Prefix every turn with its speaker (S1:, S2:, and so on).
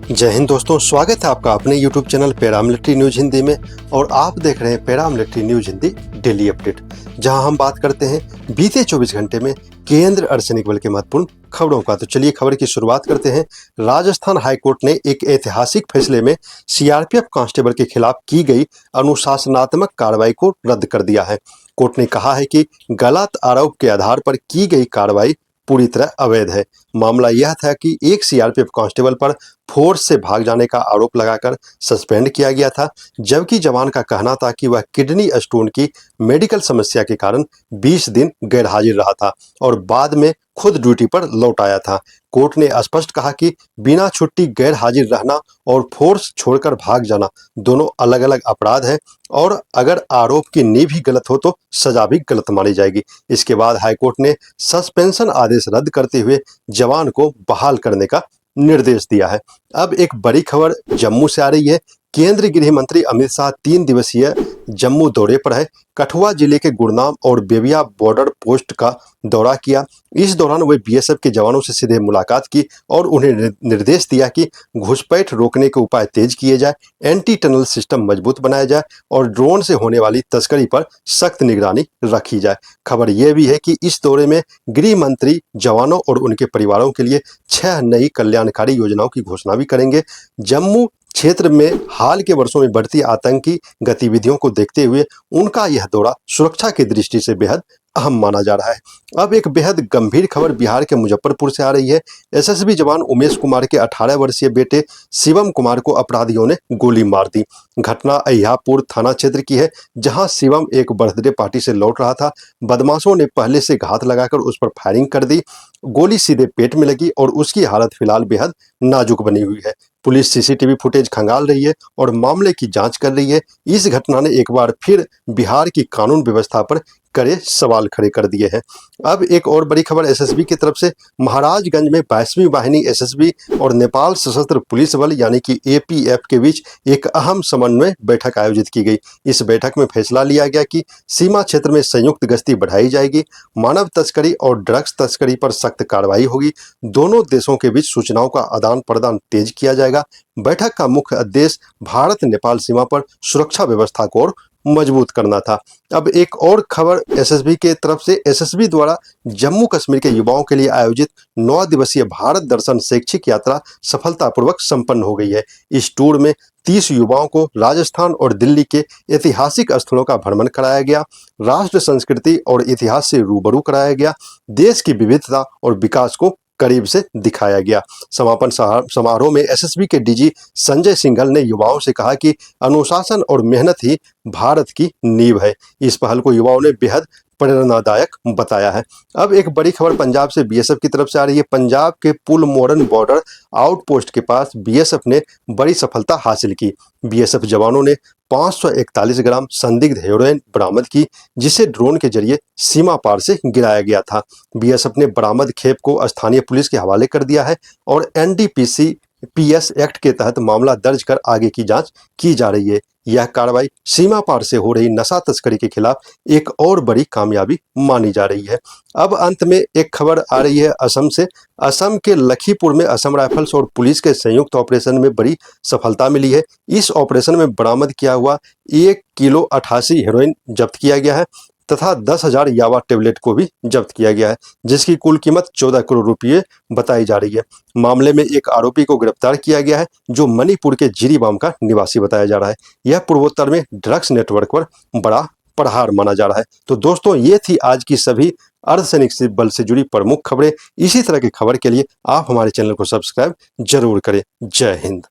S1: जय हिंद दोस्तों, स्वागत है आपका अपने YouTube channel paramilitary news Hindi में। और आप देख रहे हैं paramilitary news Hindi daily update, जहां हम बात करते हैं बीते 24 घंटे में केंद्र अर्धसैनिक बल के महत्वपूर्ण खबरों का। तो चलिए खबर की शुरुआत करते हैं। राजस्थान हाईकोर्ट ने एक ऐतिहासिक फैसले में सीआरपीएफ कांस्टेबल के खिलाफ की गई अनुशासनात्मक कार्रवाई को रद्द कर दिया है। कोर्ट ने कहा है कि गलत आरोप के आधार पर की गई कार्रवाई पूरी तरह अवैध है। मामला यह था कि एक सीआरपीएफ कांस्टेबल पर फोर्स से भाग जाने का आरोप लगाकर सस्पेंड किया गया था, जबकि जवान का कहना था कि वह किडनी स्टोन की मेडिकल समस्या के कारण 20 दिन गैरहाजिर रहा था और बाद में खुद ड्यूटी पर लौट आया था। कोर्ट ने स्पष्ट कहा कि बिना छुट्टी गैर हाजिर रहना और फोर्स छोड़कर भाग जाना दोनों अलग अलग अपराध है और अगर आरोप की नींव ही गलत हो तो सजा भी गलत मानी जाएगी। इसके बाद हाईकोर्ट ने सस्पेंशन आदेश रद्द करते हुए जवान को बहाल करने का निर्देश दिया है। अब एक बड़ी खबर जम्मू से आ रही है। केंद्रीय गृह मंत्री अमित शाह 3 दिवसीय जम्मू दौरे पर है। कठुआ जिले के गुरनाम और बेबिया बॉर्डर पोस्ट का दौरा किया। इस दौरान वे बीएसएफ के जवानों से सीधे मुलाकात की और उन्हें निर्देश दिया कि घुसपैठ रोकने के उपाय तेज किए जाए, एंटी टनल सिस्टम मजबूत बनाया जाए और ड्रोन से होने वाली तस्करी पर सख्त निगरानी रखी जाए। खबर यह भी है कि इस दौरे में गृह मंत्री जवानों और उनके परिवारों के लिए 6 नई कल्याणकारी योजनाओं की घोषणा भी करेंगे। जम्मू क्षेत्र में हाल के वर्षों में बढ़ती आतंकी गतिविधियों को देखते हुए उनका यह दौरा सुरक्षा की दृष्टि से बेहद अहम माना जा रहा है। अब एक बेहद गंभीर खबर बिहार के मुजफ्फरपुर से आ रही है। एसएसबी जवान उमेश कुमार के 18 वर्षीय बेटे शिवम कुमार को अपराधियों ने गोली मार दी। घटना अहियापुर थाना क्षेत्र की है, जहां शिवम एक बर्थडे पार्टी से लौट रहा था। बदमाशों ने पहले से घात लगाकर उस पर फायरिंग कर दी। गोली सीधे पेट में लगी और उसकी हालत फिलहाल बेहद नाजुक बनी हुई है। पुलिस सीसीटीवी फुटेज खंगाल रही है और मामले की जांच कर रही है। इस घटना ने एक बार फिर बिहार की कानून व्यवस्था पर कड़े सवाल खड़े कर दिए हैं। अब एक और बड़ी खबर एसएसबी की तरफ से। महाराजगंज में 22वीं वाहिनी एसएसबी और नेपाल सशस्त्र पुलिस बल यानी कि एपीएफ के बीच एक अहम समन्वय बैठक आयोजित की गई। इस बैठक में फैसला लिया गया कि सीमा क्षेत्र में संयुक्त गश्ती बढ़ाई जाएगी, मानव तस्करी और ड्रग्स तस्करी पर सख्त कार्रवाई होगी, दोनों देशों के बीच सूचनाओं का आदान प्रदान तेज किया जाएगा। बैठक का मुख्य उद्देश्य भारत नेपाल सीमा पर सुरक्षा व्यवस्था को और मजबूत करना था। अब एक और खबर एसएसबी के तरफ से। एसएसबी द्वारा जम्मू कश्मीर के युवाओं के लिए आयोजित 9 दिवसीय भारत दर्शन शैक्षिक यात्रा सफलतापूर्वक संपन्न हो गई है। इस टूर में 30 युवाओं को राजस्थान और दिल्ली के ऐतिहासिक स्थलों का भ्रमण कराया गया, राष्ट्र संस्कृति और इतिहास से रूबरू कराया गया, देश की विविधता और विकास को करीब से दिखाया गया। समापन समारोह में एसएसबी के डीजी संजय सिंघल ने युवाओं से कहा कि अनुशासन और मेहनत ही भारत की नींव है। इस पहल को युवाओं ने बेहद प्रेरणादायक बताया है। अब एक बड़ी खबर पंजाब से बीएसएफ की तरफ से आ रही है। पंजाब के पुल मोरन बॉर्डर आउटपोस्ट के पास बीएसएफ ने बड़ी सफलता हासिल की। बीएसएफ जवानों ने 541 ग्राम संदिग्ध हेरोइन बरामद की, जिसे ड्रोन के जरिए सीमा पार से गिराया गया था। बीएसएफ ने बरामद खेप को स्थानीय पुलिस के हवाले कर दिया है और एनडीपीएस एक्ट के तहत मामला दर्ज कर आगे की जांच की जा रही है। यह कार्रवाई सीमा पार से हो रही नशा तस्करी के खिलाफ एक और बड़ी कामयाबी मानी जा रही है। अब अंत में एक खबर आ रही है असम से। असम के लखीपुर में असम राइफल्स और पुलिस के संयुक्त ऑपरेशन में बड़ी सफलता मिली है। इस ऑपरेशन में बरामद किया हुआ 1 किलो 88 हेरोइन जब्त किया गया है तथा 10,000 यावा टेबलेट को भी जब्त किया गया है, जिसकी कुल कीमत 14 करोड़ रुपये बताई जा रही है। मामले में एक आरोपी को गिरफ्तार किया गया है, जो मणिपुर के जिरीबाम का निवासी बताया जा रहा है। यह पूर्वोत्तर में ड्रग्स नेटवर्क पर बड़ा प्रहार माना जा रहा है। तो दोस्तों, ये थी आज की सभी अर्धसैनिक बल से जुड़ी प्रमुख खबरें। इसी तरह की खबर के लिए आप हमारे चैनल को सब्सक्राइब जरूर करें। जय हिंद।